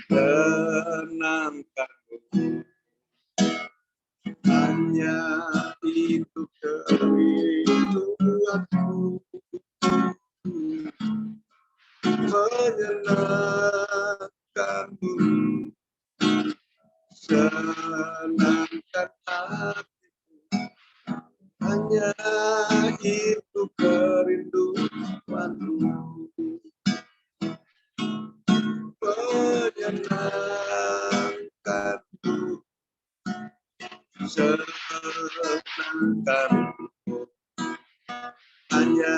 Tenangkanku, hanya itu kerinduanku, menyenangkanmu, senangkan hatiku, hanya itu kerinduanku, menyenangkanku, senangkanku, hanya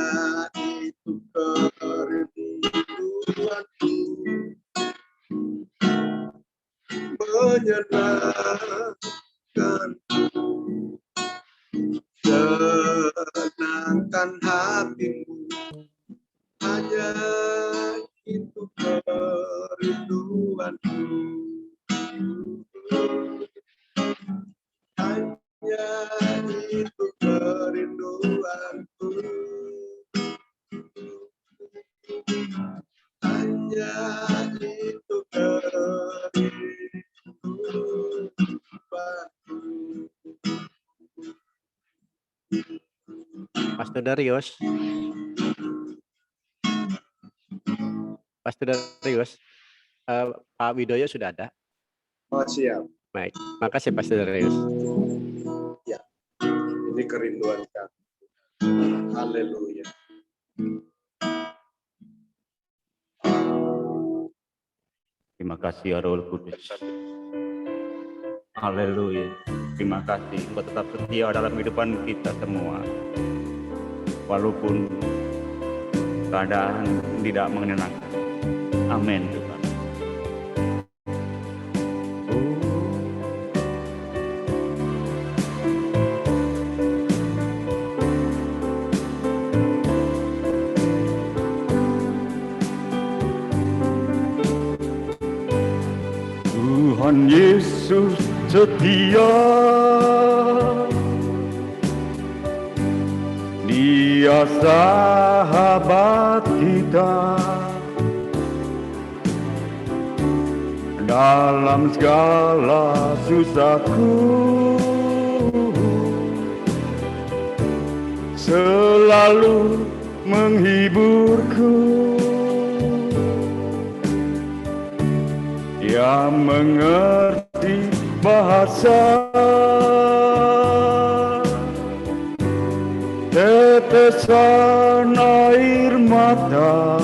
itu kerinduanku, menyenangkanku, senangkan hatimu, hanya itu kerinduanku, hanya itu kerinduanku, hanya itu kerinduanku. Pastor Darius. Pastor Darius, Pak Widoyo sudah ada? Oh siap. Baik, makasih Pastor Darius. Ya, ini kerinduan kami. Haleluya. Terima kasih ya Roh Kudus. Haleluya. Terima kasih Engkau tetap setia dalam kehidupan kita semua. Walaupun keadaan tidak menyenangkan. Amin Tuhan. Tuhan Yesus setia, Dia sahabat kita dalam segala susahku, selalu menghiburku. Dia mengerti bahasa tetesan air mata,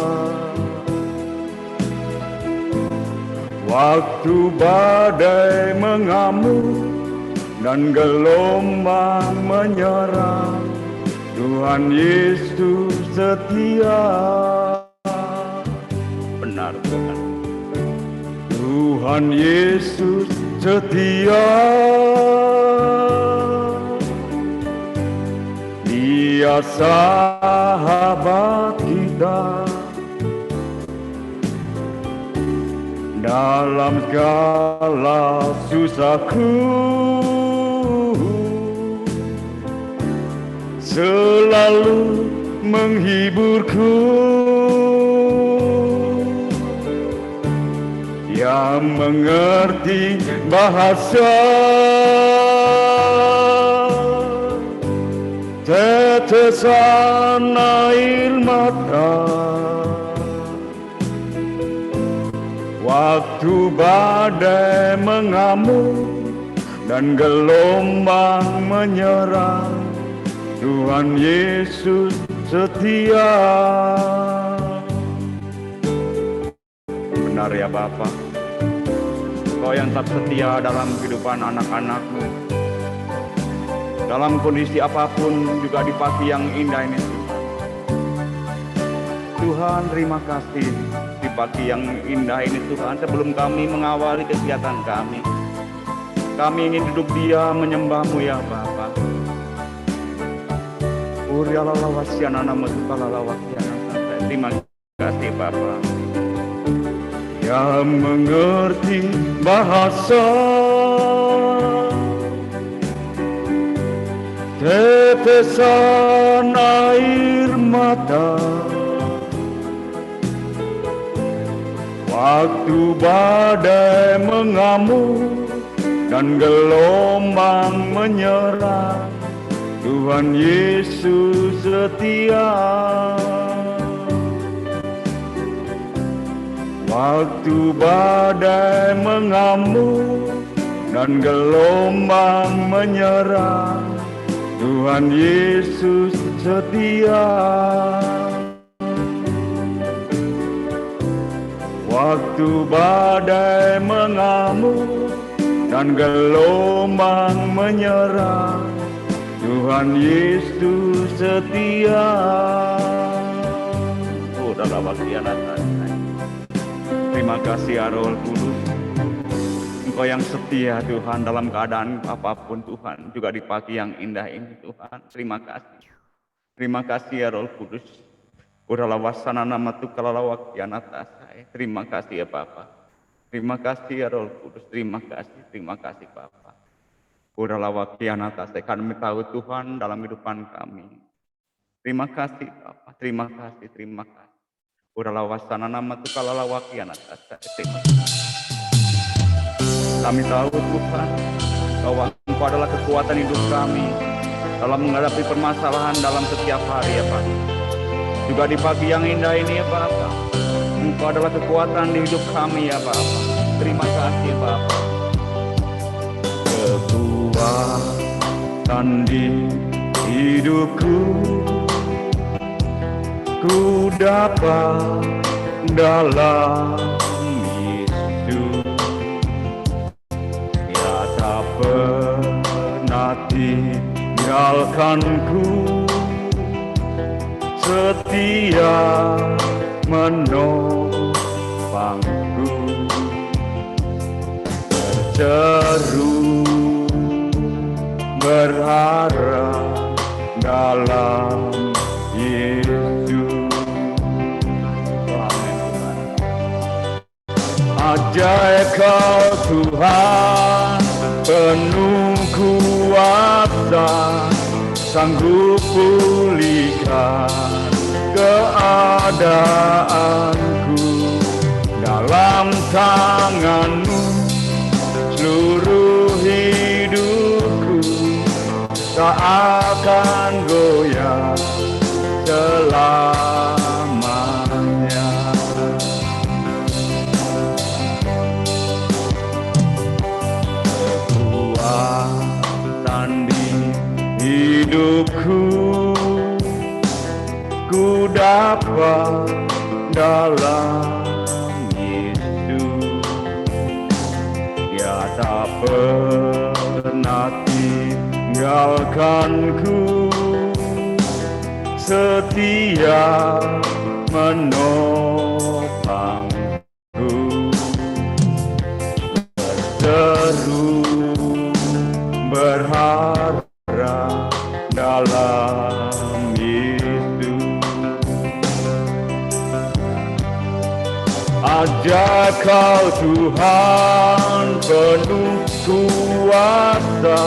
waktu badai mengamuk dan gelombang menyerang. Tuhan Yesus setia. Benar Tuhan. Tuhan Yesus setia, Dia sahabat kita dalam segala susahku, selalu menghiburku. Dia mengerti bahasa tetesan air mata, waktu badai mengamuk dan gelombang menyerang. Tuhan Yesus setia. Benar ya Bapa, Kau yang tetap setia dalam kehidupan anak-anak-Mu. Dalam kondisi apapun, juga di pagi yang indah ini Tuhan. Tuhan terima kasih di pagi yang indah ini Tuhan. Sebelum kami mengawali kegiatan kami ingin duduk diam menyembah-Mu ya Bapa. Terima kasih Bapa. Yang mengerti bahasa tetesan air mata, Waktu badai mengamuk dan gelombang menyerang, Tuhan Yesus setia. Waktu badai mengamuk dan gelombang menyerang, Tuhan Yesus setia. Waktu badai mengamuk dan gelombang menyerang, Tuhan Yesus setia. Oh, dalam bagian atas. Terima kasih ya Roh Kudus. Engkau yang setia Tuhan dalam keadaan apapun Tuhan. Juga di pagi yang indah ini Tuhan. Terima kasih. Terima kasih ya Roh Kudus. Udalah wasana nama tukala wakian atas saya. Terima kasih ya Bapa. Terima kasih ya Roh Kudus. Terima kasih Bapa. Udalah wakian atas saya. Kami tahu Tuhan dalam kehidupan kami. Terima kasih Bapa. Terima kasih. Udalah wasana nama tukala wakian atas saya. Terima kasih. Kami tahu Tuhan bahwa Engkau adalah kekuatan hidup kami dalam menghadapi permasalahan dalam setiap hari ya Pak. Juga di pagi yang indah ini ya Bapak, Engkau adalah kekuatan di hidup kami ya Bapak. Terima kasih Bapak. Kekuatan di hidupku ku dapat dalam Yesus. Dia tak pernah tinggalkanku, setia menopangku, berseru berharap dalam Yesus. Ajaib Kau Tuhan, penuh kuasa, sanggup pulihkan keadaanku. Dalam tangan-Mu seluruh hidupku tak akan goyah selamanya. Kekuatan di hidupku ku dapat dalam Yesus. Dia tak pernah tinggalkanku, setia menopangku, berseru berharap dalam Yesus. Ajaib Kau Tuhan, penuh kuasa,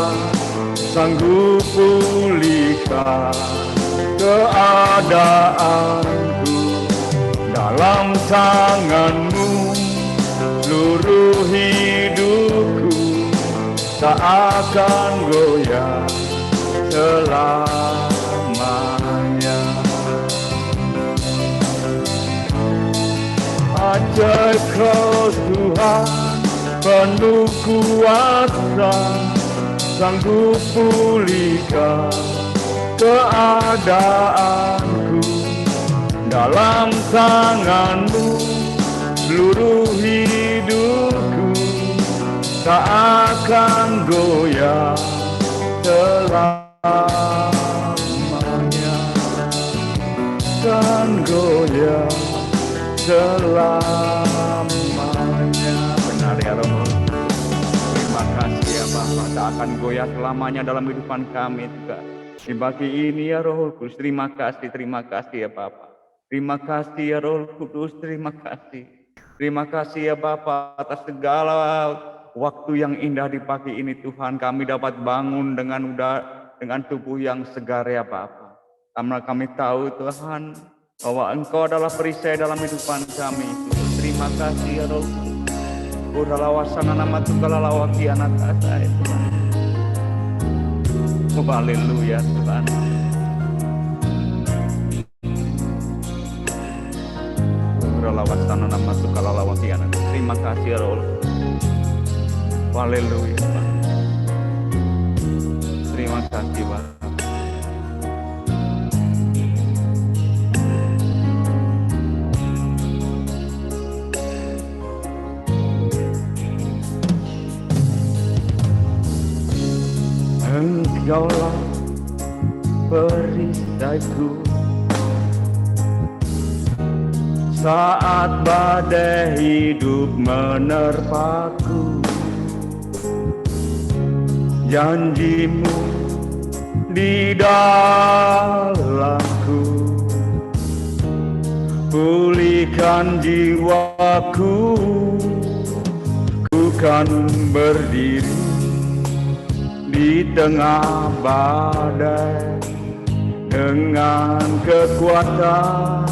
sanggup pulihkan keadaanku. Dalam tangan-Mu seluruh hidupku tak akan goyah selamanya. Ajaib Kau Tuhan, penuh kuasa, sanggup pulihkan keadaanku. Dalam tangan-Mu seluruh hidupku tak akan goyah selamanya, kan goyah selamanya. Benar ya Roh. Terima kasih ya Bapa, tak akan goyah selamanya dalam kehidupan kami juga. Di pagi ini ya Roh Kudus, terima kasih ya Bapa. Terima kasih ya Roh Kudus, terima kasih. Terima kasih ya Bapa atas segala waktu yang indah di pagi ini Tuhan. Kami dapat bangun dengan tubuh yang segar ya Bapa. Karena kami tahu Tuhan bahwa Engkau adalah perisai dalam kehidupan kami. Terima kasih ya Roh. Uralawasana nama Tunggal Lawakiana Tata Tuhan. Oh, haleluya Tuhan. Uralawasana nama Tunggal Lawakiana. Terima kasih ya Roh. Haleluya Tuhan. Terima kasih Bapak. Engkaulah perisaiku saat badai hidup menerpaku. Janjimu di dalamku, pulihkan jiwaku, ku kan berdiri di tengah badai dengan kekuatan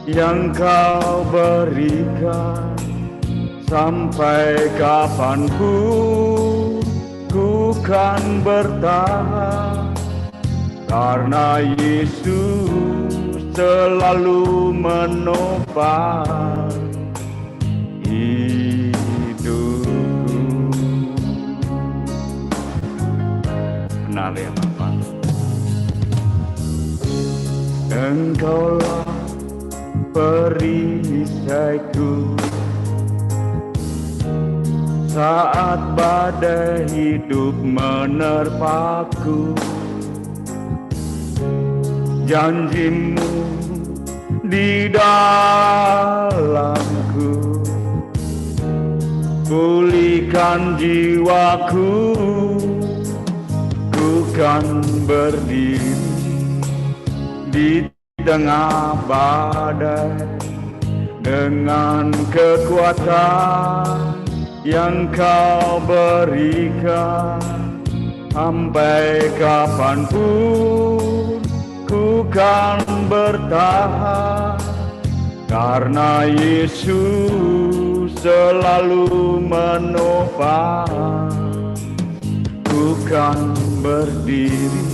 yang kau berikan. Sampai kapanpun ku kan bertahan, karena Yesus selalu menopang hidupku. Benar ya Bapak. Engkaulah perisaiku saat badai hidup menerpaku. Janjimu di dalamku, pulihkan jiwaku, ku kan berdiri di tengah badai dengan kekuatan yang kau berikan. Sampai kapanpun ku kan bertahan, karena Yesus selalu menopang. Ku kan berdiri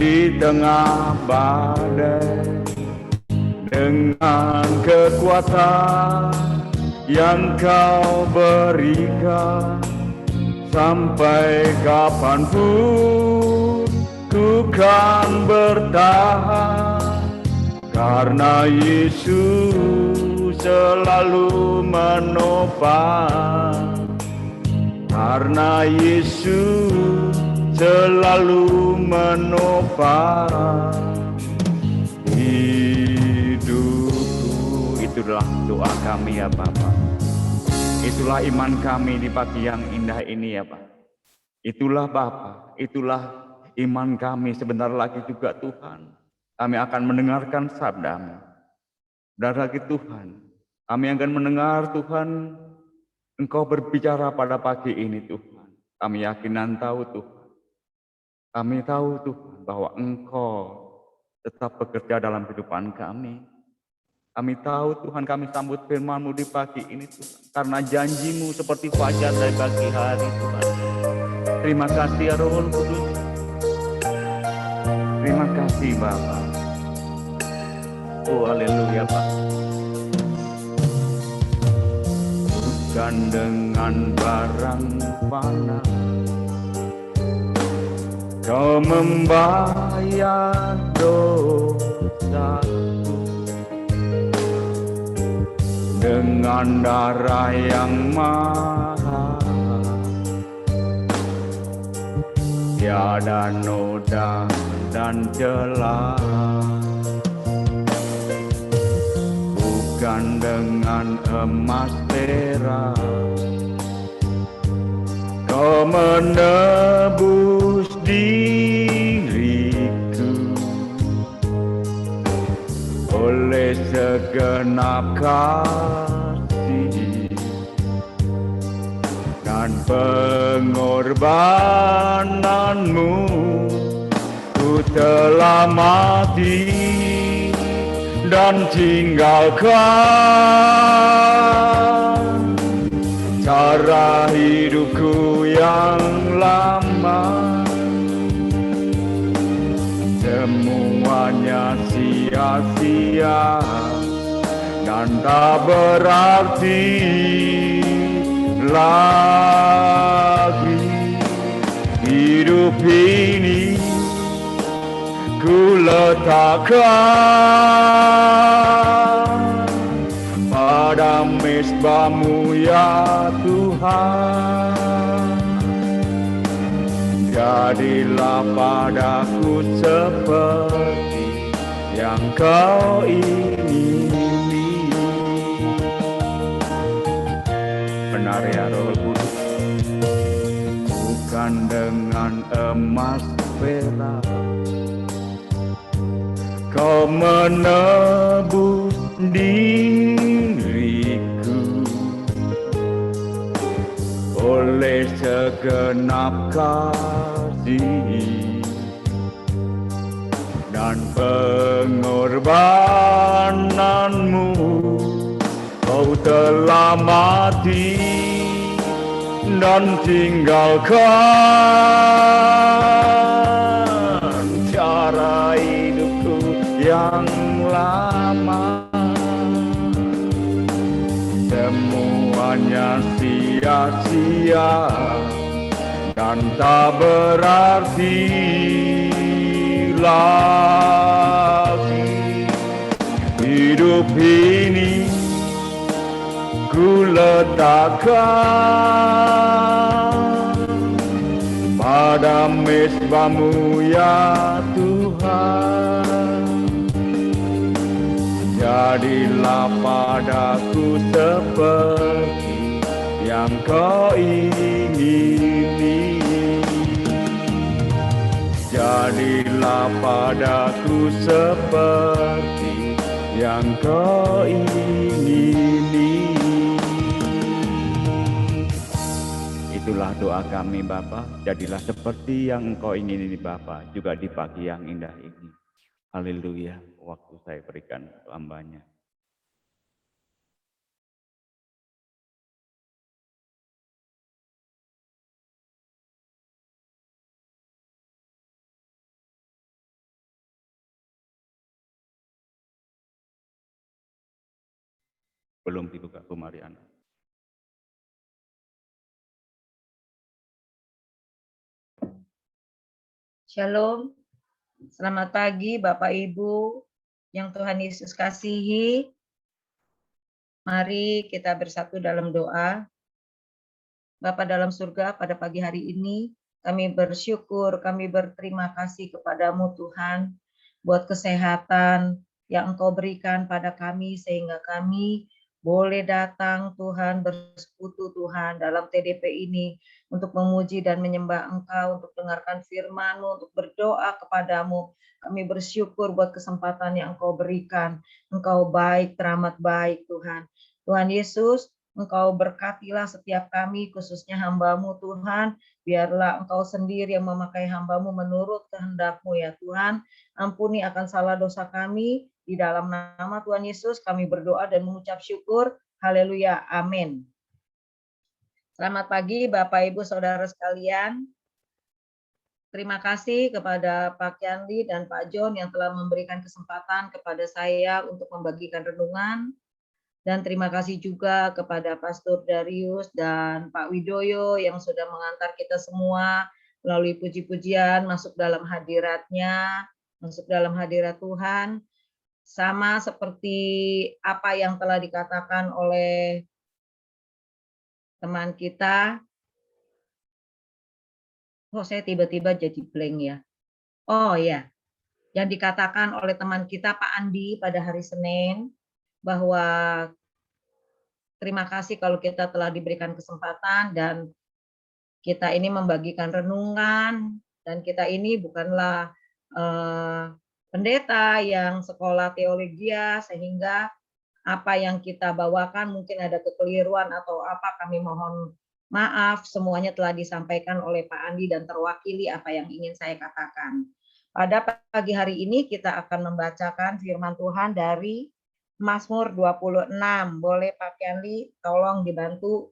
di tengah badai dengan kekuatan yang kau berikan. Sampai kapanpun ku kan bertahan, karena Yesus selalu menopang. Karena Yesus selalu menopang hidupku. Itulah doa kami ya Bapa. Itulah iman kami di pagi yang indah ini ya Pak. Itulah Bapa, itulah iman kami sebentar lagi juga Tuhan. Kami akan mendengarkan sabda-Mu. Dan lagi Tuhan, kami akan mendengar Tuhan, Engkau berbicara pada pagi ini Tuhan. Kami yakin dan tahu Tuhan. Kami tahu Tuhan bahwa Engkau tetap bekerja dalam kehidupan kami. Kami tahu Tuhan, kami sambut firman-Mu di pagi ini Tuhan. Karena janji-Mu seperti fajar dari pagi hari Tuhan. Terima kasih ya Roh Kudus. Terima kasih Bapa. Oh haleluya Pak. Bukan dengan barang fana Kau membayar dosaku, dengan darah yang mahal, tiada noda dan celah. Bukan dengan emas perak Kau menebus diriku, oleh segenap kasih dan pengorbananmu, ku telah mati dan tinggalkan cara hidupku yang lama. Semuanya sia-sia dan tak berarti lagi. Hidup ini ku letakkan pada mezbah-Mu ya Tuhan. Jadilah padaku seperti yang Kau ingini. Benar ya Roh Kudus, bukan dengan emas perak Kau menebus diriku, oleh segenap kasih dan pengorbanan-Mu. Kau telah mati dan tinggalkan cara hidupku yang lama. Semuanya sia-sia dan tak berarti lagi. Hidup ini ku letakkan pada mezbah-Mu ya Tuhan. Jadilah padaku seperti yang Kau ingini. Jadilah padaku seperti yang Kau ingini. Itulah doa kami Bapa, jadilah seperti yang Engkau ingini Bapa, juga di pagi yang indah ini. Haleluya, waktu saya berikan untuk hamba-Nya. Belum dibuka Bu Mariana. Shalom, selamat pagi Bapak Ibu yang Tuhan Yesus kasihi. Mari kita bersatu dalam doa. Bapa dalam surga, pada pagi hari ini kami bersyukur, kami berterima kasih kepadamu Tuhan, buat kesehatan yang Engkau berikan pada kami sehingga kami boleh datang Tuhan, bersekutu Tuhan dalam TDP ini untuk memuji dan menyembah Engkau, untuk dengarkan firman-Mu, untuk berdoa kepadamu. Kami bersyukur buat kesempatan yang Engkau berikan. Engkau baik, teramat baik Tuhan. Tuhan Yesus, Engkau berkatilah setiap kami, khususnya hamba-Mu Tuhan. Biarlah Engkau sendiri yang memakai hamba-Mu menurut kehendak-Mu ya Tuhan. Ampuni akan salah dosa kami. Di dalam nama Tuhan Yesus kami berdoa dan mengucap syukur. Haleluya. Amin. Selamat pagi Bapak Ibu Saudara sekalian. Terima kasih kepada Pak Kiandi dan Pak John yang telah memberikan kesempatan kepada saya untuk membagikan renungan. Dan terima kasih juga kepada Pastor Darius dan Pak Widoyo yang sudah mengantar kita semua melalui puji-pujian masuk dalam hadirat-Nya, masuk dalam hadirat Tuhan. Sama seperti apa yang telah dikatakan oleh teman kita. Oh, saya tiba-tiba jadi blank ya. Oh ya, yang dikatakan oleh teman kita Pak Andi pada hari Senin, bahwa terima kasih kalau kita telah diberikan kesempatan dan kita ini membagikan renungan, dan kita ini bukanlah pendeta yang sekolah teologia, sehingga apa yang kita bawakan mungkin ada kekeliruan atau apa, kami mohon maaf. Semuanya telah disampaikan oleh Pak Andi dan terwakili apa yang ingin saya katakan. Pada pagi hari ini kita akan membacakan firman Tuhan dari Mazmur 26. Boleh Pak Kianli tolong dibantu.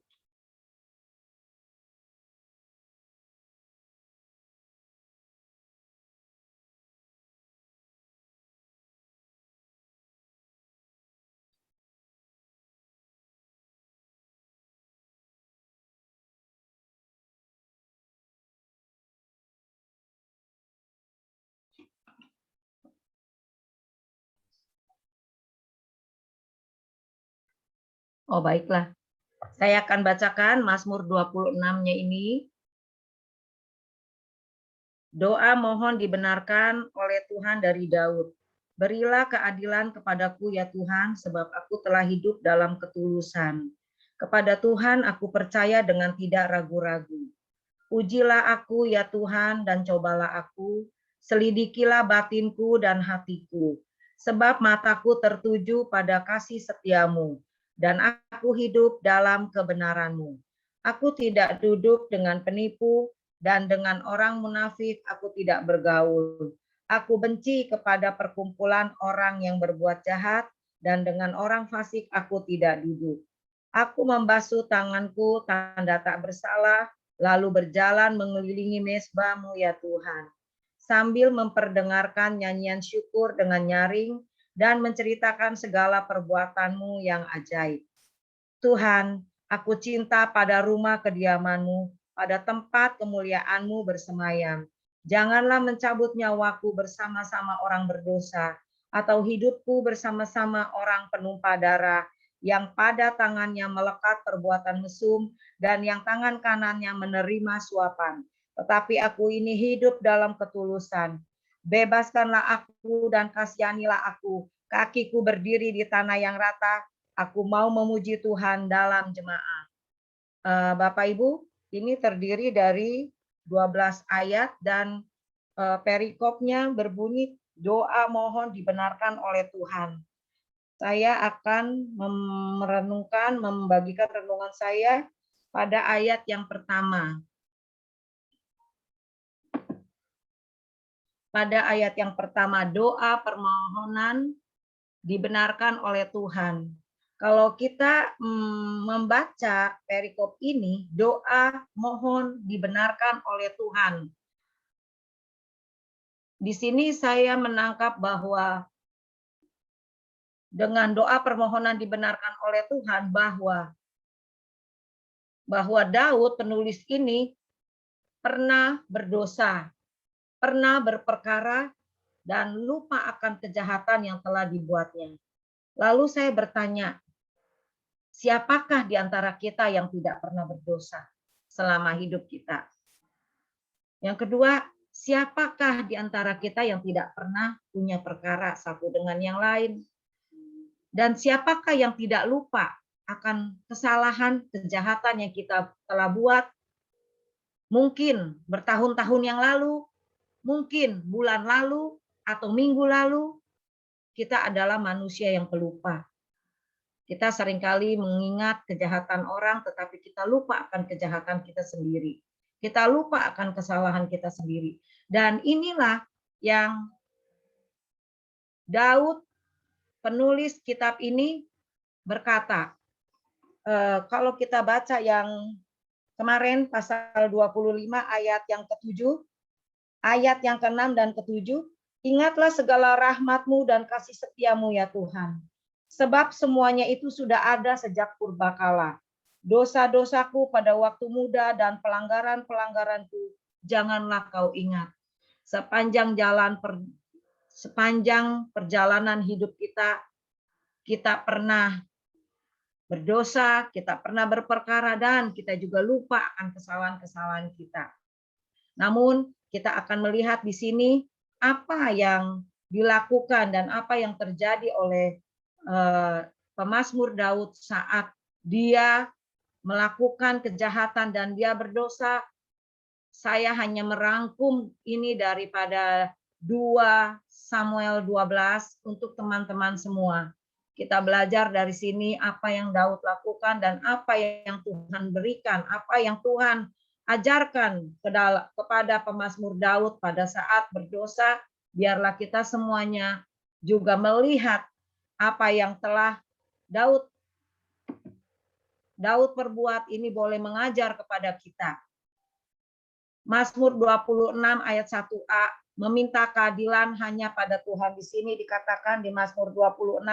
Oh baiklah. Saya akan bacakan Mazmur 26-nya ini. Doa mohon dibenarkan oleh Tuhan dari Daud. Berilah keadilan kepadaku ya Tuhan, sebab aku telah hidup dalam ketulusan. Kepada Tuhan aku percaya dengan tidak ragu-ragu. Ujilah aku ya Tuhan dan cobalah aku, selidikilah batinku dan hatiku. Sebab mataku tertuju pada kasih setiamu, dan aku hidup dalam kebenaranmu. Aku tidak duduk dengan penipu, dan dengan orang munafik aku tidak bergaul. Aku benci kepada perkumpulan orang yang berbuat jahat, dan dengan orang fasik aku tidak duduk. Aku membasuh tanganku tanda tak bersalah, lalu berjalan mengelilingi mezbah-Mu ya Tuhan, sambil memperdengarkan nyanyian syukur dengan nyaring dan menceritakan segala perbuatan-Mu yang ajaib. Tuhan, aku cinta pada rumah kediaman-Mu, pada tempat kemuliaan-Mu bersemayam. Janganlah mencabut nyawaku bersama-sama orang berdosa, atau hidupku bersama-sama orang penumpah darah, yang pada tangannya melekat perbuatan mesum, dan yang tangan kanannya menerima suapan. Tetapi aku ini hidup dalam ketulusan. Bebaskanlah aku dan kasihanilah aku. Kakiku berdiri di tanah yang rata. Aku mau memuji Tuhan dalam jemaah. Bapak Ibu, ini terdiri dari 12 ayat dan perikopnya berbunyi doa mohon dibenarkan oleh Tuhan. Saya akan merenungkan, membagikan renungan saya pada ayat yang pertama. Pada ayat yang pertama, doa permohonan dibenarkan oleh Tuhan. Kalau kita membaca perikop ini, doa mohon dibenarkan oleh Tuhan. Di sini saya menangkap bahwa dengan doa permohonan dibenarkan oleh Tuhan, bahwa Daud penulis ini pernah berdosa, pernah berperkara, dan lupa akan kejahatan yang telah dibuatnya. Lalu saya bertanya, siapakah di antara kita yang tidak pernah berdosa selama hidup kita? Yang kedua, siapakah di antara kita yang tidak pernah punya perkara satu dengan yang lain? Dan siapakah yang tidak lupa akan kesalahan, kejahatan yang kita telah buat? Mungkin bertahun-tahun yang lalu, mungkin bulan lalu, atau minggu lalu. Kita adalah manusia yang pelupa. Kita seringkali mengingat kejahatan orang, tetapi kita lupa akan kejahatan kita sendiri. Kita lupa akan kesalahan kita sendiri. Dan inilah yang Daud, penulis kitab ini, berkata. Kalau kita baca yang kemarin, pasal 25 ayat yang ke-7, ayat yang ke-6 dan ke-7, ingatlah segala rahmat-Mu dan kasih setia-Mu ya Tuhan. Sebab semuanya itu sudah ada sejak purbakala. Dosa-dosaku pada waktu muda dan pelanggaran-pelanggaranku janganlah Kau ingat. Sepanjang perjalanan hidup kita pernah berdosa, kita pernah berperkara, dan kita juga lupa akan kesalahan-kesalahan kita. Namun kita akan melihat di sini apa yang dilakukan dan apa yang terjadi oleh pemazmur Daud saat dia melakukan kejahatan dan dia berdosa. Saya hanya merangkum ini daripada 2 Samuel 12 untuk teman-teman semua. Kita belajar dari sini apa yang Daud lakukan dan apa yang Tuhan berikan, apa yang Tuhan ajarkan kepada pemazmur Daud pada saat berdosa, biarlah kita semuanya juga melihat apa yang telah Daud perbuat ini boleh mengajar kepada kita. Mazmur 26 ayat 1a, meminta keadilan hanya pada Tuhan. Di sini dikatakan di Mazmur 26,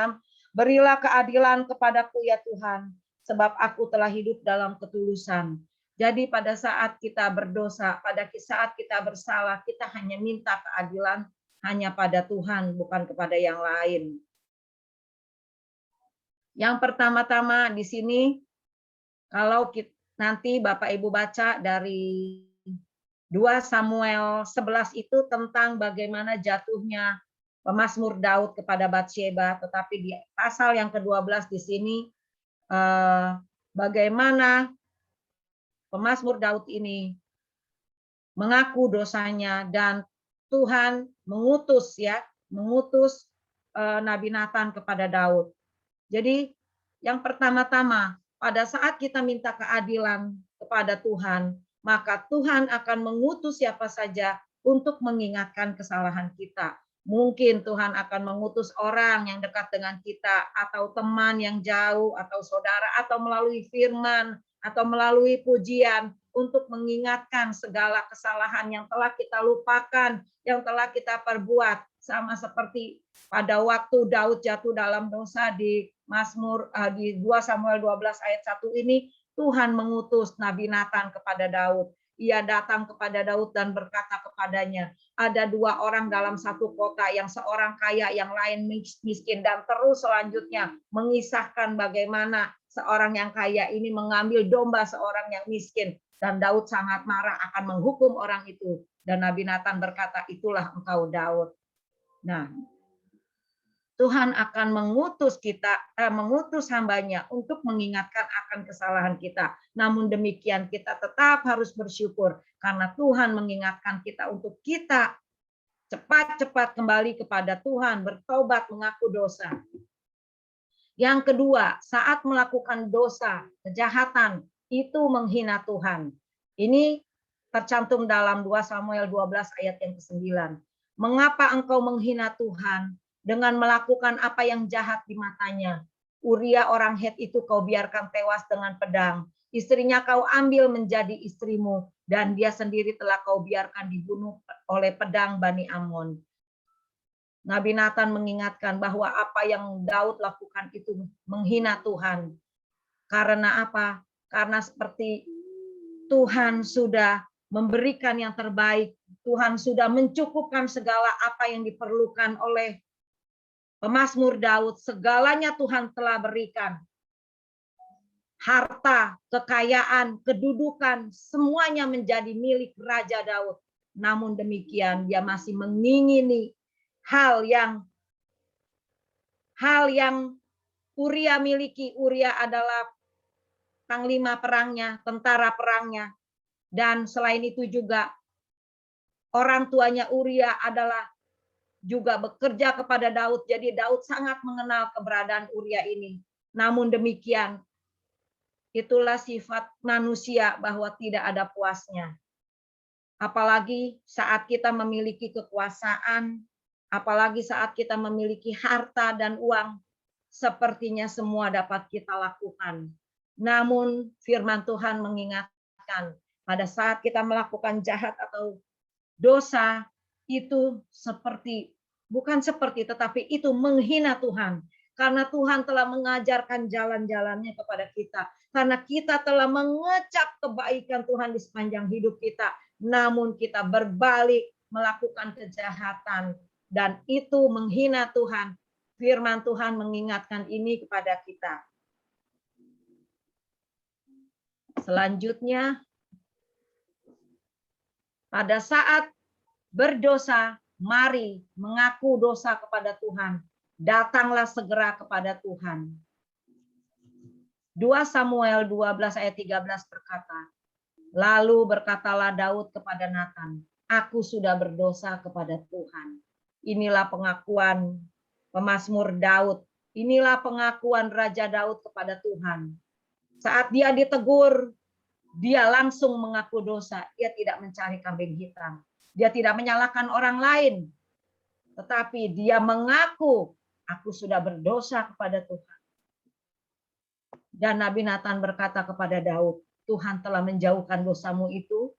berilah keadilan kepadaku ya Tuhan, sebab aku telah hidup dalam ketulusan. Jadi pada saat kita berdosa, pada saat kita bersalah, kita hanya minta keadilan hanya pada Tuhan, bukan kepada yang lain. Yang pertama-tama di sini, kalau nanti Bapak Ibu baca dari 2 Samuel 11 itu tentang bagaimana jatuhnya pemazmur Daud kepada Batsyeba, tetapi di pasal yang ke-12 di sini bagaimana pemazmur Daud ini mengaku dosanya dan Tuhan mengutus Nabi Nathan kepada Daud. Jadi yang pertama-tama, pada saat kita minta keadilan kepada Tuhan, maka Tuhan akan mengutus siapa saja untuk mengingatkan kesalahan kita. Mungkin Tuhan akan mengutus orang yang dekat dengan kita, atau teman yang jauh, atau saudara, atau melalui firman, atau melalui pujian, untuk mengingatkan segala kesalahan yang telah kita lupakan, yang telah kita perbuat. Sama seperti pada waktu Daud jatuh dalam dosa di Mazmur di 2 Samuel 12 ayat 1 ini, Tuhan mengutus Nabi Nathan kepada Daud. Ia datang kepada Daud dan berkata kepadanya, ada 2 orang dalam satu kota, yang seorang kaya, yang lain miskin, dan terus selanjutnya mengisahkan bagaimana seorang yang kaya ini mengambil domba seorang yang miskin, dan Daud sangat marah akan menghukum orang itu. Dan Nabi Nathan berkata, itulah engkau Daud. Nah, Tuhan akan mengutus hambanya untuk mengingatkan akan kesalahan kita. Namun demikian kita tetap harus bersyukur karena Tuhan mengingatkan kita untuk kita cepat-cepat kembali kepada Tuhan, bertobat, mengaku dosa. Yang kedua, saat melakukan dosa, kejahatan, itu menghina Tuhan. Ini tercantum dalam 2 Samuel 12 ayat yang ke-9. Mengapa engkau menghina Tuhan dengan melakukan apa yang jahat di matanya? Uria orang Het itu kau biarkan tewas dengan pedang. Istrinya kau ambil menjadi istrimu, dan dia sendiri telah kau biarkan dibunuh oleh pedang Bani Amon. Nabi Nathan mengingatkan bahwa apa yang Daud lakukan itu menghina Tuhan. Karena apa? Karena seperti Tuhan sudah memberikan yang terbaik. Tuhan sudah mencukupkan segala apa yang diperlukan oleh pemazmur Daud, segalanya Tuhan telah berikan. Harta, kekayaan, kedudukan, semuanya menjadi milik Raja Daud. Namun demikian dia masih mengingini hal yang Uria miliki. Uria adalah panglima perangnya, tentara perangnya. Dan selain itu juga orang tuanya Uria adalah juga bekerja kepada Daud. Jadi Daud sangat mengenal keberadaan Uria ini. Namun demikian, itulah sifat manusia bahwa tidak ada puasnya. Apalagi saat kita memiliki kekuasaan, apalagi saat kita memiliki harta dan uang, sepertinya semua dapat kita lakukan. Namun firman Tuhan mengingatkan, pada saat kita melakukan jahat atau dosa, itu tetapi itu menghina Tuhan. Karena Tuhan telah mengajarkan jalan-jalannya kepada kita. Karena kita telah mengecap kebaikan Tuhan di sepanjang hidup kita. Namun kita berbalik melakukan kejahatan. Dan itu menghina Tuhan. Firman Tuhan mengingatkan ini kepada kita. Selanjutnya, pada saat berdosa, mari mengaku dosa kepada Tuhan. Datanglah segera kepada Tuhan. 2 Samuel 12 ayat 13 berkata, lalu berkatalah Daud kepada Nathan, aku sudah berdosa kepada Tuhan. Inilah pengakuan pemazmur Daud. Inilah pengakuan Raja Daud kepada Tuhan. Saat dia ditegur, dia langsung mengaku dosa. Dia tidak mencari kambing hitam. Dia tidak menyalahkan orang lain. Tetapi dia mengaku, aku sudah berdosa kepada Tuhan. Dan Nabi Nathan berkata kepada Daud, Tuhan telah menjauhkan dosamu itu,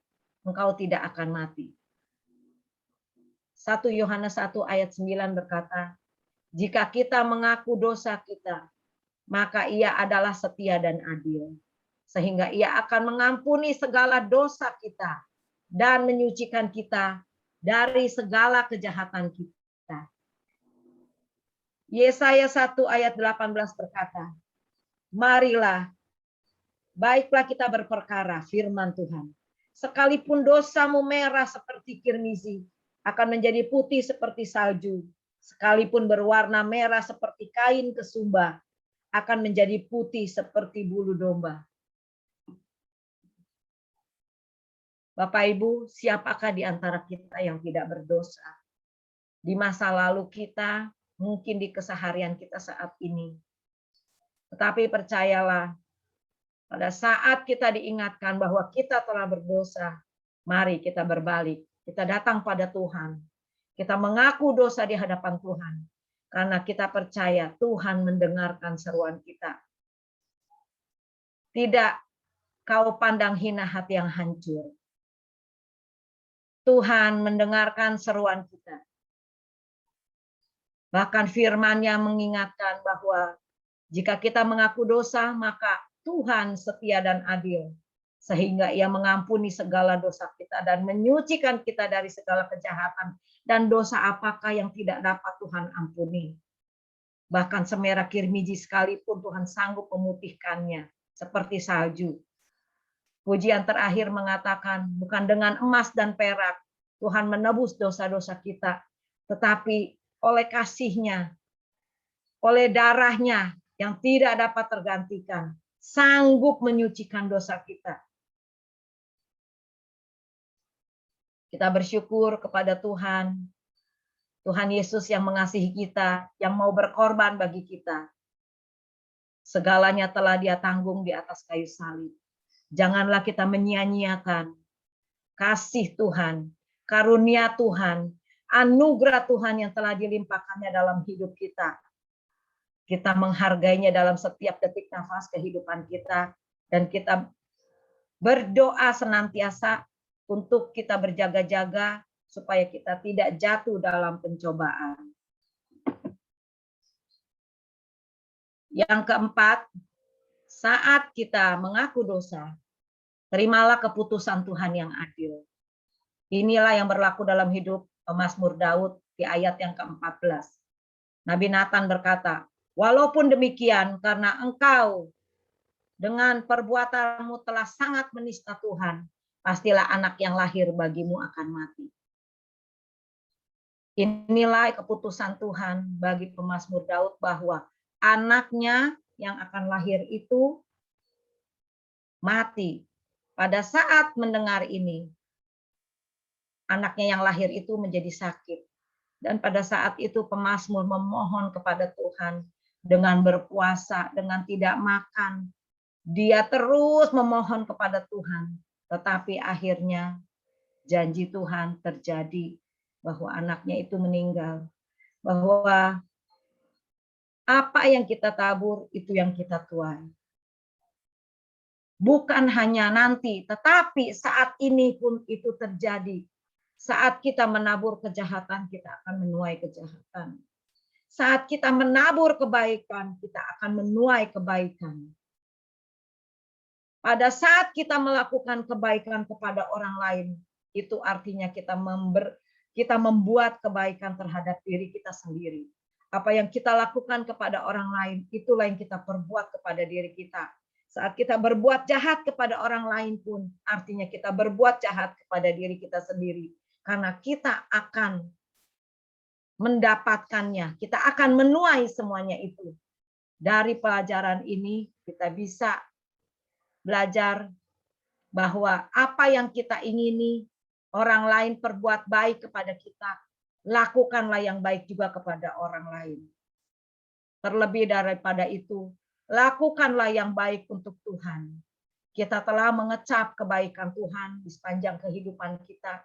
engkau tidak akan mati. 1 Yohanes 1 ayat 9 berkata, jika kita mengaku dosa kita, maka ia adalah setia dan adil. Sehingga ia akan mengampuni segala dosa kita dan menyucikan kita dari segala kejahatan kita. Yesaya 1 ayat 18 berkata, marilah, baiklah kita berperkara, firman Tuhan. Sekalipun dosamu merah seperti kirmizi, akan menjadi putih seperti salju. Sekalipun berwarna merah seperti kain kesumba, akan menjadi putih seperti bulu domba. Bapak Ibu, siapakah di antara kita yang tidak berdosa? Di masa lalu kita, mungkin di keseharian kita saat ini. Tetapi percayalah, pada saat kita diingatkan bahwa kita telah berdosa, mari kita berbalik. Kita datang pada Tuhan. Kita mengaku dosa di hadapan Tuhan. Karena kita percaya Tuhan mendengarkan seruan kita. Tidak kau pandang hina hati yang hancur. Tuhan mendengarkan seruan kita. Bahkan firman-Nya mengingatkan bahwa jika kita mengaku dosa, maka Tuhan setia dan adil. Sehingga ia mengampuni segala dosa kita dan menyucikan kita dari segala kejahatan. Dan dosa apakah yang tidak dapat Tuhan ampuni. Bahkan semerah kirmiji sekalipun Tuhan sanggup memutihkannya seperti salju. Pujian terakhir mengatakan, bukan dengan emas dan perak Tuhan menebus dosa-dosa kita, tetapi oleh kasih-Nya, oleh darah-Nya yang tidak dapat tergantikan, sanggup menyucikan dosa kita. Kita bersyukur kepada Tuhan, Tuhan Yesus yang mengasihi kita, yang mau berkorban bagi kita. Segalanya telah Dia tanggung di atas kayu salib. Janganlah kita menyia-nyiakan kasih Tuhan, karunia Tuhan, anugerah Tuhan yang telah dilimpahkannya dalam hidup kita. Kita menghargainya dalam setiap detik nafas kehidupan kita, dan kita berdoa senantiasa untuk kita berjaga-jaga supaya kita tidak jatuh dalam pencobaan. Yang keempat, saat kita mengaku dosa, terimalah keputusan Tuhan yang adil. Inilah yang berlaku dalam hidup pemazmur Daud di ayat yang ke-14. Nabi Nathan berkata, walaupun demikian, karena engkau dengan perbuatanmu telah sangat menista Tuhan, pastilah anak yang lahir bagimu akan mati. Inilah keputusan Tuhan bagi pemazmur Daud bahwa anaknya yang akan lahir itu mati. Pada saat mendengar ini, anaknya yang lahir itu menjadi sakit. Dan pada saat itu pemazmur memohon kepada Tuhan dengan berpuasa, dengan tidak makan. Dia terus memohon kepada Tuhan. Tetapi akhirnya janji Tuhan terjadi bahwa anaknya itu meninggal. Bahwa apa yang kita tabur itu yang kita tuai. Bukan hanya nanti, tetapi saat ini pun itu terjadi. Saat kita menabur kejahatan, kita akan menuai kejahatan. Saat kita menabur kebaikan, kita akan menuai kebaikan. Pada saat kita melakukan kebaikan kepada orang lain, itu artinya kita membuat kebaikan terhadap diri kita sendiri. Apa yang kita lakukan kepada orang lain, itulah yang kita perbuat kepada diri kita. Saat kita berbuat jahat kepada orang lain pun, artinya kita berbuat jahat kepada diri kita sendiri. Karena kita akan mendapatkannya, kita akan menuai semuanya itu. Dari pelajaran ini, kita bisa belajar bahwa apa yang kita ingini, orang lain perbuat baik kepada kita, lakukanlah yang baik juga kepada orang lain. Terlebih daripada itu, lakukanlah yang baik untuk Tuhan. Kita telah mengecap kebaikan Tuhan di sepanjang kehidupan kita.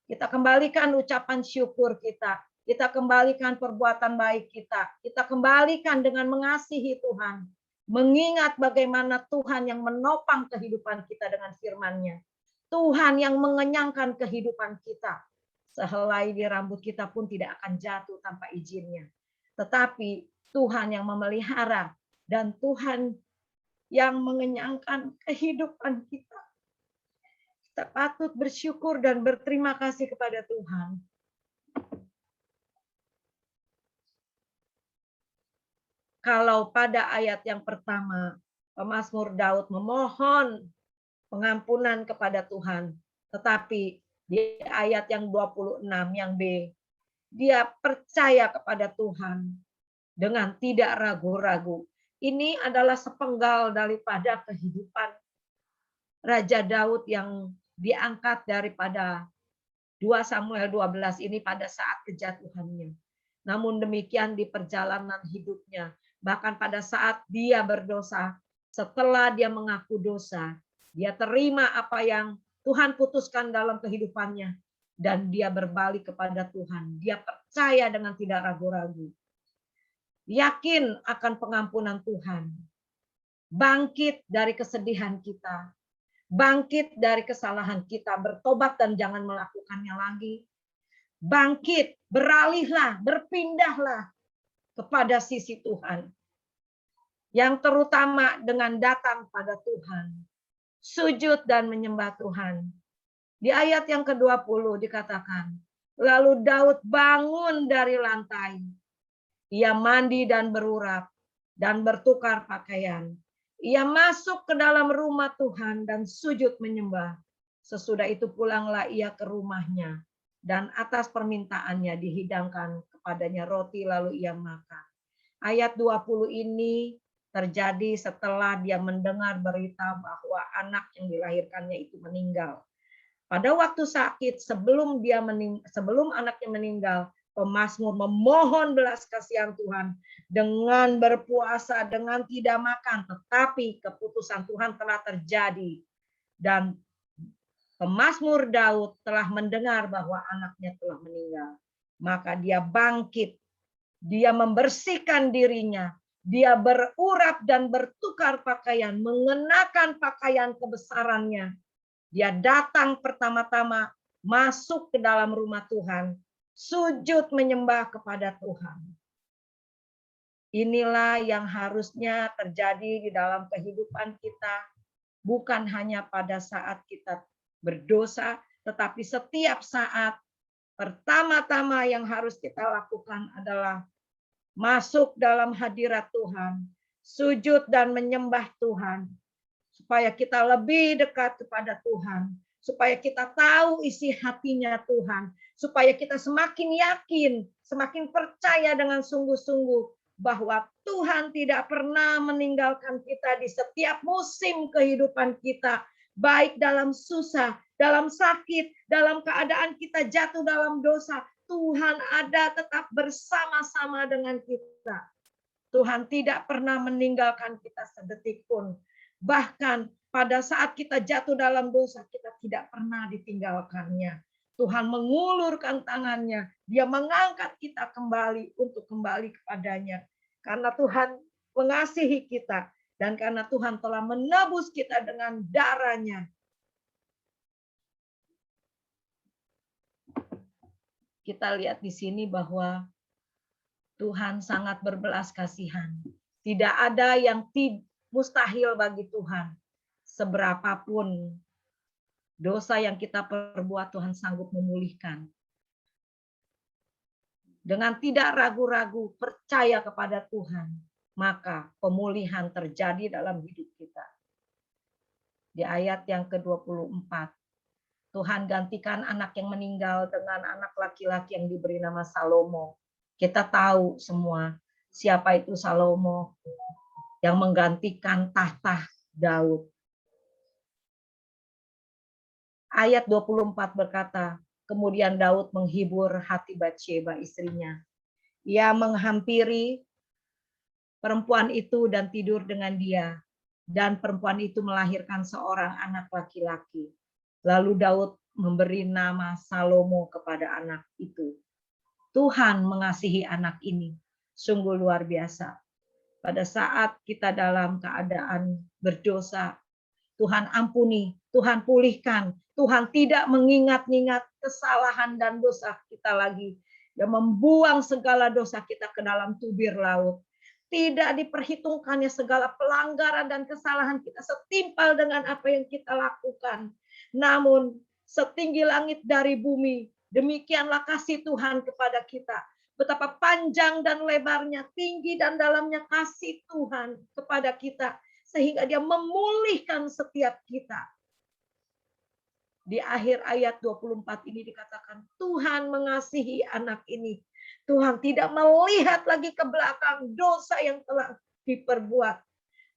Kita kembalikan ucapan syukur kita. Kita kembalikan perbuatan baik kita. Kita kembalikan dengan mengasihi Tuhan. Mengingat bagaimana Tuhan yang menopang kehidupan kita dengan firman-Nya. Tuhan yang mengenyangkan kehidupan kita. Sehelai di rambut kita pun tidak akan jatuh tanpa izinnya. Tetapi Tuhan yang memelihara dan Tuhan yang mengenyangkan kehidupan kita. Kita patut bersyukur dan berterima kasih kepada Tuhan. Kalau pada ayat yang pertama, pemazmur Daud memohon pengampunan kepada Tuhan. Tetapi di ayat yang 26 yang B, dia percaya kepada Tuhan dengan tidak ragu-ragu. Ini adalah sepenggal daripada kehidupan Raja Daud yang diangkat daripada 2 Samuel 12 ini pada saat kejatuhannya. Namun demikian di perjalanan hidupnya, bahkan pada saat dia berdosa, setelah dia mengaku dosa, dia terima apa yang Tuhan putuskan dalam kehidupannya, dan dia berbalik kepada Tuhan. Dia percaya dengan tidak ragu-ragu. Yakin akan pengampunan Tuhan. Bangkit dari kesedihan kita. Bangkit dari kesalahan kita. Bertobat dan jangan melakukannya lagi. Bangkit, beralihlah, berpindahlah kepada sisi Tuhan. Yang terutama dengan datang pada Tuhan. Sujud dan menyembah Tuhan. Di ayat yang ke-20 dikatakan, lalu Daud bangun dari lantai. Ia mandi dan berurap dan bertukar pakaian. Ia masuk ke dalam rumah Tuhan dan sujud menyembah. Sesudah itu pulanglah ia ke rumahnya dan atas permintaannya dihidangkan kepadanya roti lalu ia makan. Ayat 20 ini terjadi setelah dia mendengar berita bahwa anak yang dilahirkannya itu meninggal. Pada waktu sakit sebelum anaknya meninggal, pemazmur memohon belas kasihan Tuhan dengan berpuasa, dengan tidak makan, tetapi keputusan Tuhan telah terjadi dan pemazmur Daud telah mendengar bahwa anaknya telah meninggal. Maka dia bangkit, dia membersihkan dirinya, dia berurap dan bertukar pakaian, mengenakan pakaian kebesarannya. Dia datang pertama-tama masuk ke dalam rumah Tuhan, sujud menyembah kepada Tuhan. Inilah yang harusnya terjadi di dalam kehidupan kita, bukan hanya pada saat kita berdosa, tetapi setiap saat. Pertama-tama yang harus kita lakukan adalah masuk dalam hadirat Tuhan, sujud dan menyembah Tuhan, supaya kita lebih dekat kepada Tuhan, supaya kita tahu isi hatinya Tuhan, supaya kita semakin yakin, semakin percaya dengan sungguh-sungguh bahwa Tuhan tidak pernah meninggalkan kita di setiap musim kehidupan kita, baik dalam susah, dalam sakit, dalam keadaan kita jatuh dalam dosa. Tuhan ada tetap bersama-sama dengan kita. Tuhan tidak pernah meninggalkan kita sedetik pun. Bahkan pada saat kita jatuh dalam dosa, kita tidak pernah ditinggalkannya. Tuhan mengulurkan tangannya. Dia mengangkat kita kembali untuk kembali kepadanya. Karena Tuhan mengasihi kita. Dan karena Tuhan telah menebus kita dengan darahnya. Kita lihat di sini bahwa Tuhan sangat berbelas kasihan. Tidak ada yang mustahil bagi Tuhan. Seberapapun dosa yang kita perbuat, Tuhan sanggup memulihkan. Dengan tidak ragu-ragu percaya kepada Tuhan, maka pemulihan terjadi dalam hidup kita. Di ayat yang ke-24, Tuhan gantikan anak yang meninggal dengan anak laki-laki yang diberi nama Salomo. Kita tahu semua siapa itu Salomo yang menggantikan tahta Daud. Ayat 24 berkata, kemudian Daud menghibur hati Batsyeba istrinya. Ia menghampiri perempuan itu dan tidur dengan dia. Dan perempuan itu melahirkan seorang anak laki-laki. Lalu Daud memberi nama Salomo kepada anak itu. Tuhan mengasihi anak ini. Sungguh luar biasa. Pada saat kita dalam keadaan berdosa, Tuhan ampuni, Tuhan pulihkan, Tuhan tidak mengingat-ingat kesalahan dan dosa kita lagi. Dia membuang segala dosa kita ke dalam tubir laut. Tidak diperhitungkannya segala pelanggaran dan kesalahan kita setimpal dengan apa yang kita lakukan. Namun setinggi langit dari bumi, demikianlah kasih Tuhan kepada kita. Betapa panjang dan lebarnya, tinggi dan dalamnya kasih Tuhan kepada kita. Sehingga dia memulihkan setiap kita. Di akhir ayat 24 ini dikatakan, Tuhan mengasihi anak ini. Tuhan tidak melihat lagi ke belakang dosa yang telah diperbuat.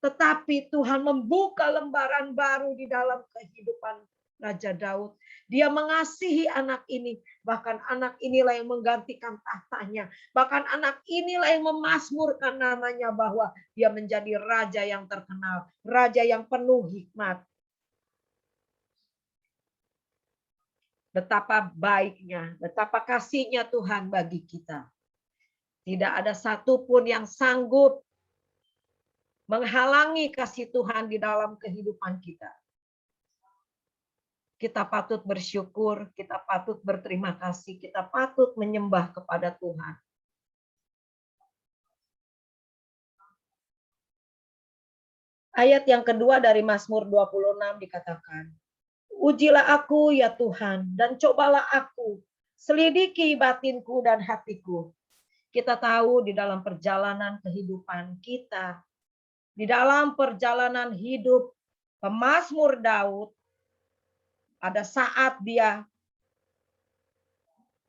Tetapi Tuhan membuka lembaran baru di dalam kehidupan Raja Daud. Dia mengasihi anak ini. Bahkan anak inilah yang menggantikan tahtanya. Bahkan anak inilah yang memasmurkan namanya bahwa dia menjadi raja yang terkenal. Raja yang penuh hikmat. Betapa baiknya, betapa kasihnya Tuhan bagi kita. Tidak ada satupun yang sanggup menghalangi kasih Tuhan di dalam kehidupan kita. Kita patut bersyukur, kita patut berterima kasih, kita patut menyembah kepada Tuhan. Ayat yang kedua dari Mazmur 26 dikatakan, ujilah aku ya Tuhan, dan cobalah aku, selidiki batinku dan hatiku. Kita tahu di dalam perjalanan kehidupan kita, di dalam perjalanan hidup pemazmur Daud, ada saat dia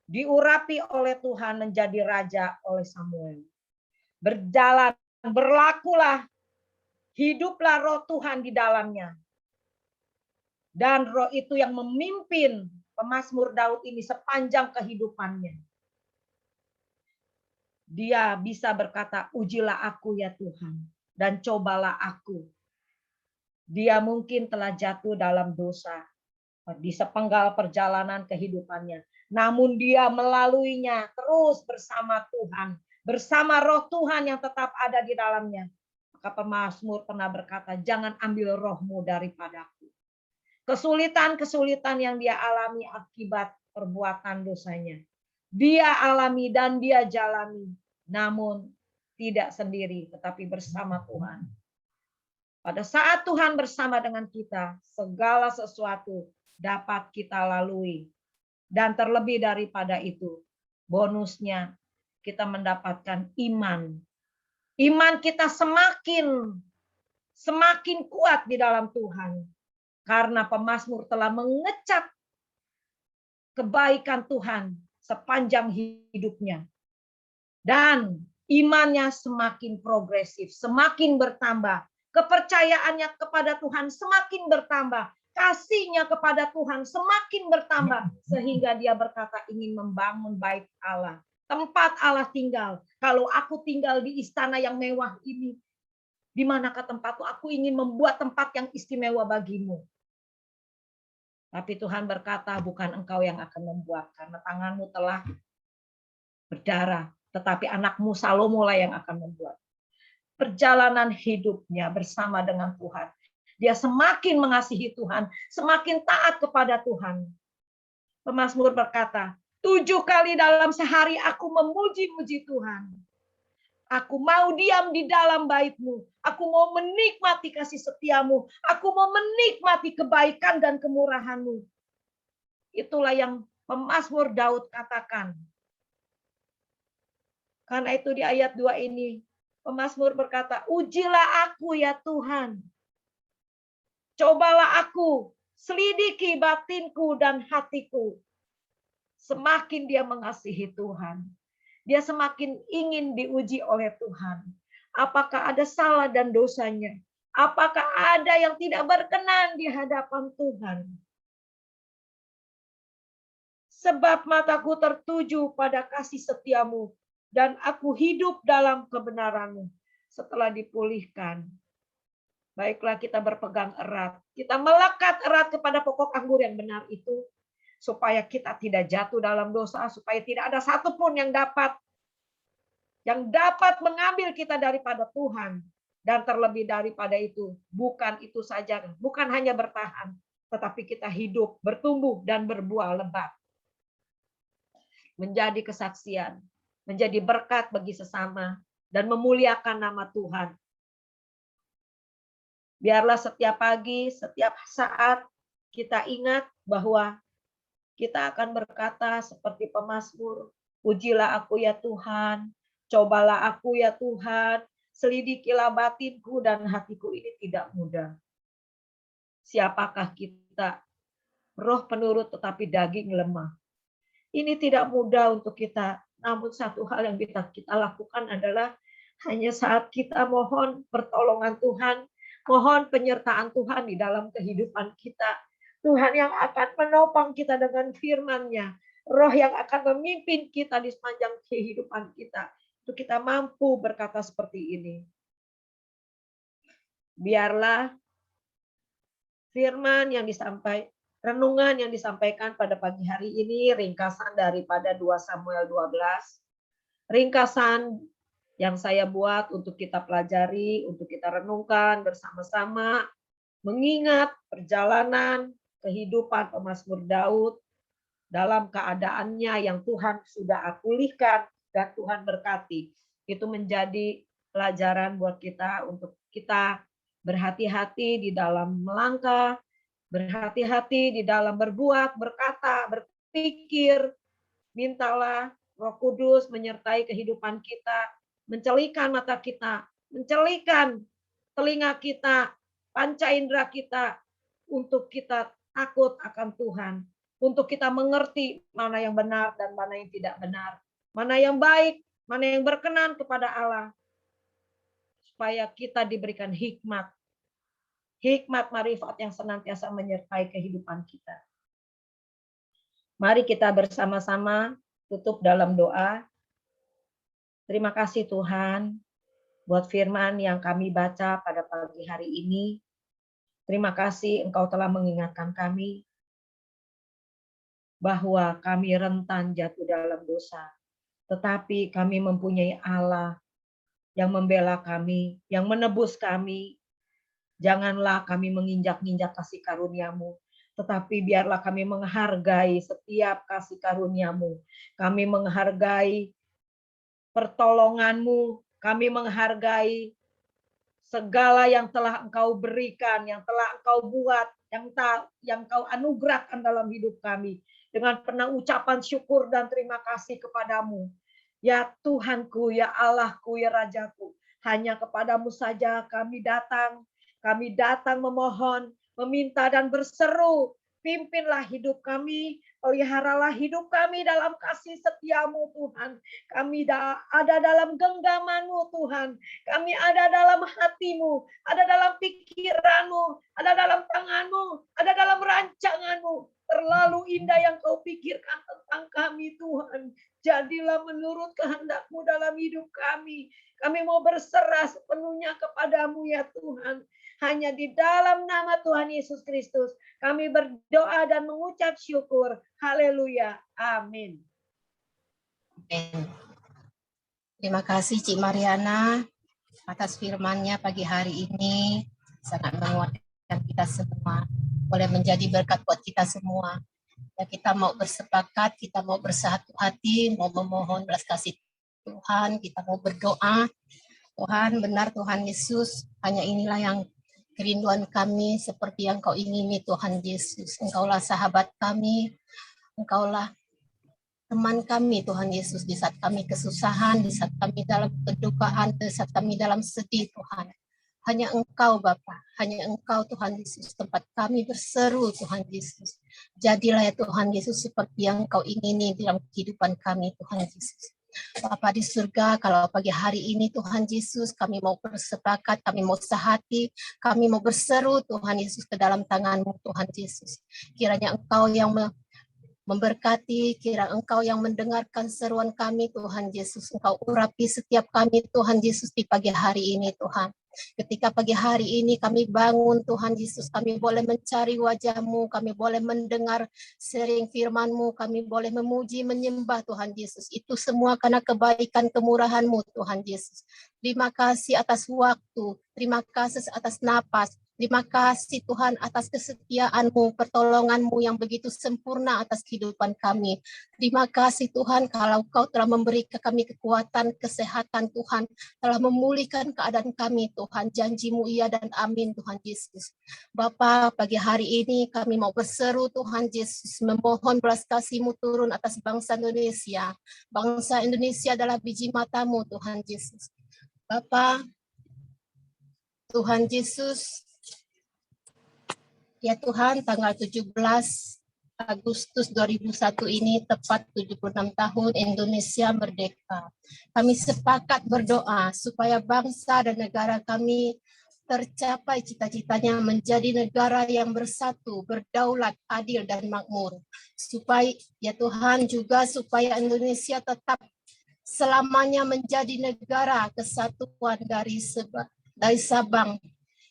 diurapi oleh Tuhan menjadi raja oleh Samuel. Berjalan, berlakulah, hiduplah roh Tuhan di dalamnya. Dan roh itu yang memimpin pemazmur Daud ini sepanjang kehidupannya. Dia bisa berkata, ujilah aku ya Tuhan, dan cobalah aku. Dia mungkin telah jatuh dalam dosa di sepenggal perjalanan kehidupannya. Namun dia melaluinya terus bersama Tuhan. Bersama roh Tuhan yang tetap ada di dalamnya. Maka pemazmur pernah berkata, jangan ambil rohmu daripadaku. Kesulitan-kesulitan yang dia alami akibat perbuatan dosanya. Dia alami dan dia jalani. Namun tidak sendiri, tetapi bersama Tuhan. Pada saat Tuhan bersama dengan kita, segala sesuatu dapat kita lalui. Dan terlebih daripada itu, bonusnya kita mendapatkan iman. Iman kita semakin kuat di dalam Tuhan. Karena pemazmur telah mengecap kebaikan Tuhan sepanjang hidupnya. Dan imannya semakin progresif, semakin bertambah. Kepercayaannya kepada Tuhan semakin bertambah. Kasihnya kepada Tuhan semakin bertambah. Sehingga dia berkata ingin membangun bait Allah. Tempat Allah tinggal. Kalau aku tinggal di istana yang mewah ini, di manakah tempatku? Aku ingin membuat tempat yang istimewa bagimu. Tapi Tuhan berkata, bukan engkau yang akan membuat, karena tanganmu telah berdarah. Tetapi anakmu Salomo lah yang akan membuat. Perjalanan hidupnya bersama dengan Tuhan. Dia semakin mengasihi Tuhan, semakin taat kepada Tuhan. Pemazmur berkata, 7 kali dalam sehari aku memuji-muji Tuhan. Aku mau diam di dalam bait-Mu. Aku mau menikmati kasih setiamu. Aku mau menikmati kebaikan dan kemurahan-Mu. Itulah yang pemazmur Daud katakan. Karena itu di ayat 2 ini, pemazmur berkata, ujilah aku ya Tuhan. Cobalah aku, selidiki batinku dan hatiku. Semakin dia mengasihi Tuhan, dia semakin ingin diuji oleh Tuhan. Apakah ada salah dan dosanya? Apakah ada yang tidak berkenan di hadapan Tuhan? Sebab mataku tertuju pada kasih setiamu, dan aku hidup dalam kebenaran-Mu. Setelah dipulihkan, Baiklah kita berpegang erat. Kita melekat erat kepada pokok anggur yang benar itu. Supaya kita tidak jatuh dalam dosa. Supaya tidak ada satupun yang dapat mengambil kita daripada Tuhan. Dan terlebih daripada itu, bukan itu saja. Bukan hanya bertahan. Tetapi kita hidup, bertumbuh, dan berbuah lebat. Menjadi kesaksian. Menjadi berkat bagi sesama. Dan memuliakan nama Tuhan. Biarlah setiap pagi, setiap saat kita ingat bahwa kita akan berkata seperti pemazmur, pujilah aku ya Tuhan, cobalah aku ya Tuhan, selidikilah batinku dan hatiku ini tidak mudah. Siapakah kita? Roh penurut tetapi daging lemah. Ini tidak mudah untuk kita, namun satu hal yang kita lakukan adalah hanya saat kita mohon pertolongan Tuhan, mohon penyertaan Tuhan di dalam kehidupan kita. Tuhan yang akan menopang kita dengan firman-Nya. Roh yang akan memimpin kita di sepanjang kehidupan kita. Untuk kita mampu berkata seperti ini. Biarlah firman yang disampaikan, renungan yang disampaikan pada pagi hari ini, ringkasan daripada 2 Samuel 12. Ringkasan yang saya buat untuk kita pelajari, untuk kita renungkan bersama-sama, mengingat perjalanan kehidupan pemazmur Daud dalam keadaannya yang Tuhan sudah pulihkan dan Tuhan berkati. Itu menjadi pelajaran buat kita untuk kita berhati-hati di dalam melangkah, berhati-hati di dalam berbuat, berkata, berpikir. Mintalah Roh Kudus menyertai kehidupan kita, mencelikan mata kita, mencelikan telinga kita, panca indera kita, untuk kita takut akan Tuhan, untuk kita mengerti mana yang benar dan mana yang tidak benar, mana yang baik, mana yang berkenan kepada Allah, supaya kita diberikan hikmat marifat yang senantiasa menyertai kehidupan kita. Mari kita bersama-sama tutup dalam doa. Terima kasih Tuhan buat firman yang kami baca pada pagi hari ini. Terima kasih Engkau telah mengingatkan kami bahwa kami rentan jatuh dalam dosa. Tetapi kami mempunyai Allah yang membela kami, yang menebus kami. Janganlah kami menginjak-injak kasih karunia-Mu, tetapi biarlah kami menghargai setiap kasih karunia-Mu. Kami menghargai pertolongan-Mu, kami menghargai segala yang telah Engkau berikan, yang telah Engkau buat, yang Engkau anugerahkan dalam hidup kami. Dengan penuh ucapan syukur dan terima kasih kepadamu. Ya Tuhanku, ya Allahku, ya Rajaku. Hanya kepadamu saja kami datang memohon, meminta dan berseru. Pimpinlah hidup kami, peliharalah hidup kami dalam kasih setia-Mu Tuhan. Kami ada dalam genggaman-Mu Tuhan. Kami ada dalam hati-Mu, ada dalam pikiran-Mu, ada dalam tangan-Mu, ada dalam rancangan-Mu. Terlalu indah yang Kau pikirkan tentang kami Tuhan. Jadilah menurut kehendak-Mu dalam hidup kami. Kami mau berserah sepenuhnya kepadamu ya Tuhan. Hanya di dalam nama Tuhan Yesus Kristus kami berdoa dan mengucap syukur. Haleluya. Amin. Terima kasih Cik Mariana atas firman-Nya pagi hari ini. Sangat menguatkan kita semua. Boleh menjadi berkat buat kita semua. Ya, kita mau bersepakat, kita mau bersatu hati, mau memohon belas kasih Tuhan, kita mau berdoa. Tuhan, benar Tuhan Yesus, hanya inilah yang kerinduan kami seperti yang Kau ingini Tuhan Yesus. Engkaulah sahabat kami, Engkaulah teman kami Tuhan Yesus di saat kami kesusahan, di saat kami dalam kedukaan, di saat kami dalam sedih Tuhan. Hanya Engkau Bapa, hanya Engkau Tuhan Yesus tempat kami berseru Tuhan Yesus. Jadilah ya Tuhan Yesus seperti yang Kau ingini dalam kehidupan kami Tuhan Yesus. Bapa di surga, kalau pagi hari ini Tuhan Yesus kami mau bersepakat, kami mau sehati, kami mau berseru Tuhan Yesus ke dalam tangan-Mu Tuhan Yesus. Kiranya Engkau yang memberkati, kira Engkau yang mendengarkan seruan kami Tuhan Yesus. Engkau urapi setiap kami Tuhan Yesus di pagi hari ini Tuhan. Ketika pagi hari ini kami bangun Tuhan Yesus, kami boleh mencari wajah-Mu, kami boleh mendengar sharing firman-Mu, kami boleh memuji, menyembah Tuhan Yesus. Itu semua karena kebaikan kemurahan-Mu Tuhan Yesus. Terima kasih atas waktu, terima kasih atas napas, terima kasih Tuhan atas kesetiaan-Mu, pertolongan-Mu yang begitu sempurna atas kehidupan kami. Terima kasih Tuhan kalau Kau telah memberi ke kami kekuatan, kesehatan Tuhan, telah memulihkan keadaan kami Tuhan. Janji-Mu iya dan amin Tuhan Yesus. Bapa, pagi hari ini kami mau berseru Tuhan Yesus, memohon belas kasih-Mu turun atas bangsa Indonesia. Bangsa Indonesia adalah biji mata-Mu Tuhan Yesus. Bapa, Tuhan Yesus, ya Tuhan, tanggal 17 Agustus 2001 ini tepat 76 tahun Indonesia merdeka. Kami sepakat berdoa supaya bangsa dan negara kami tercapai cita-citanya menjadi negara yang bersatu, berdaulat, adil dan makmur. Supaya ya Tuhan juga supaya Indonesia tetap selamanya menjadi negara kesatuan dari Sabang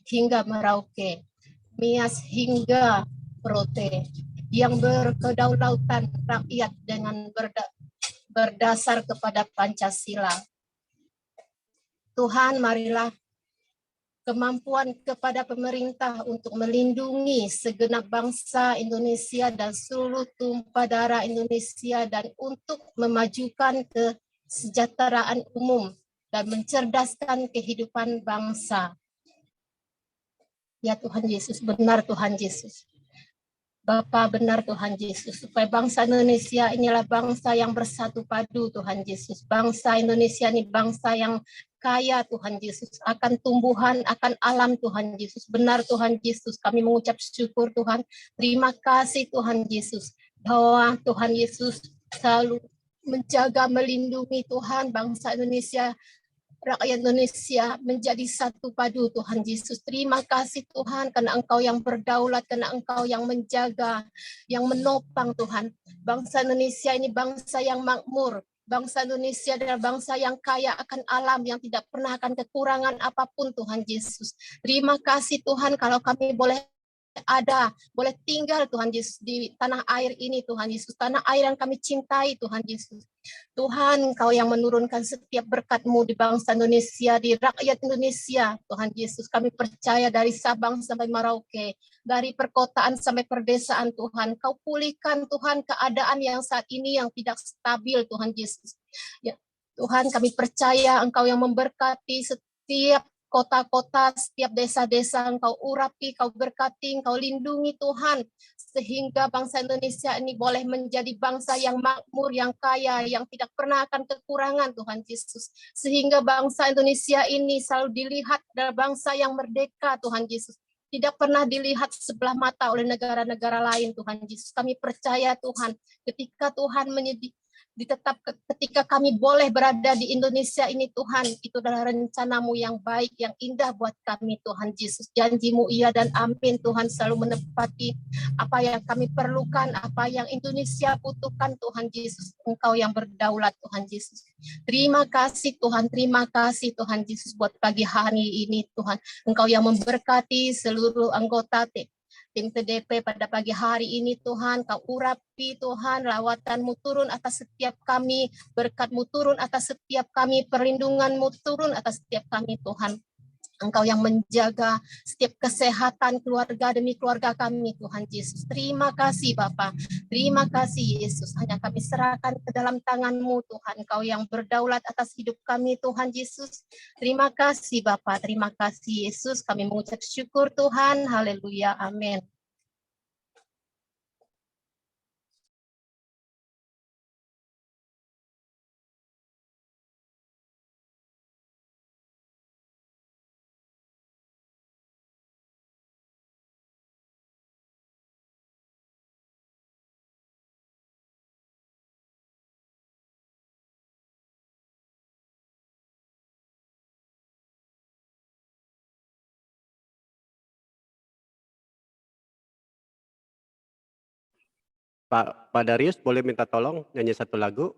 hingga Merauke, Nias hingga Rote, yang berkedaulatan rakyat dengan berdasar kepada Pancasila. Tuhan, marilah kemampuan kepada pemerintah untuk melindungi segenap bangsa Indonesia dan seluruh tumpah darah Indonesia dan untuk memajukan kesejahteraan umum dan mencerdaskan kehidupan bangsa. Ya Tuhan Yesus, benar Tuhan Yesus. Bapa, benar Tuhan Yesus, supaya bangsa Indonesia inilah bangsa yang bersatu padu Tuhan Yesus. Bangsa Indonesia ini bangsa yang kaya Tuhan Yesus, akan tumbuhan, akan alam Tuhan Yesus. Benar Tuhan Yesus, kami mengucap syukur Tuhan. Terima kasih Tuhan Yesus, bahwa Tuhan Yesus selalu menjaga, melindungi Tuhan bangsa Indonesia, rakyat Indonesia menjadi satu padu Tuhan Yesus. Terima kasih Tuhan karena Engkau yang berdaulat, karena Engkau yang menjaga, yang menopang Tuhan. Bangsa Indonesia ini bangsa yang makmur. Bangsa Indonesia adalah bangsa yang kaya akan alam, yang tidak pernah akan kekurangan apapun Tuhan Yesus. Terima kasih Tuhan kalau kami boleh boleh tinggal Tuhan Yesus di tanah air ini Tuhan Yesus, tanah air yang kami cintai Tuhan Yesus. Tuhan, Engkau yang menurunkan setiap berkat-Mu di bangsa Indonesia, di rakyat Indonesia Tuhan Yesus. Kami percaya dari Sabang sampai Merauke, dari perkotaan sampai perdesaan Tuhan, Kau pulihkan Tuhan keadaan yang saat ini yang tidak stabil Tuhan Yesus. Ya, Tuhan, kami percaya Engkau yang memberkati setiap kota-kota, setiap desa-desa, Engkau urapi, Kau berkati, Engkau lindungi Tuhan, sehingga bangsa Indonesia ini boleh menjadi bangsa yang makmur, yang kaya, yang tidak pernah akan kekurangan Tuhan Yesus. Sehingga bangsa Indonesia ini selalu dilihat adalah bangsa yang merdeka Tuhan Yesus. Tidak pernah dilihat sebelah mata oleh negara-negara lain Tuhan Yesus. Kami percaya Tuhan, ketika Tuhan ketika kami boleh berada di Indonesia ini Tuhan, itu adalah rencana-Mu yang baik, yang indah buat kami Tuhan Yesus. Janji-Mu iya dan amin Tuhan, selalu menepati apa yang kami perlukan, apa yang Indonesia butuhkan Tuhan Yesus. Engkau yang berdaulat Tuhan Yesus. Terima kasih Tuhan Yesus buat pagi hari ini Tuhan. Engkau yang memberkati seluruh anggota tim TDP pada pagi hari ini Tuhan, Kau urapi Tuhan, lawatan-Mu turun atas setiap kami, berkat-Mu turun atas setiap kami, perlindungan-Mu turun atas setiap kami Tuhan. Engkau yang menjaga setiap kesehatan keluarga demi keluarga kami Tuhan Yesus. Terima kasih Bapa, terima kasih Yesus. Hanya kami serahkan ke dalam tangan-Mu Tuhan. Engkau yang berdaulat atas hidup kami Tuhan Yesus. Terima kasih Bapa, terima kasih Yesus. Kami mengucap syukur Tuhan. Haleluya, amin. Pak Darius boleh minta tolong nyanyi satu lagu?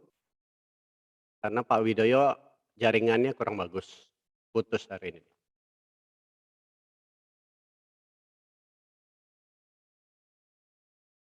Karena Pak Widoyo jaringannya kurang bagus, putus hari ini.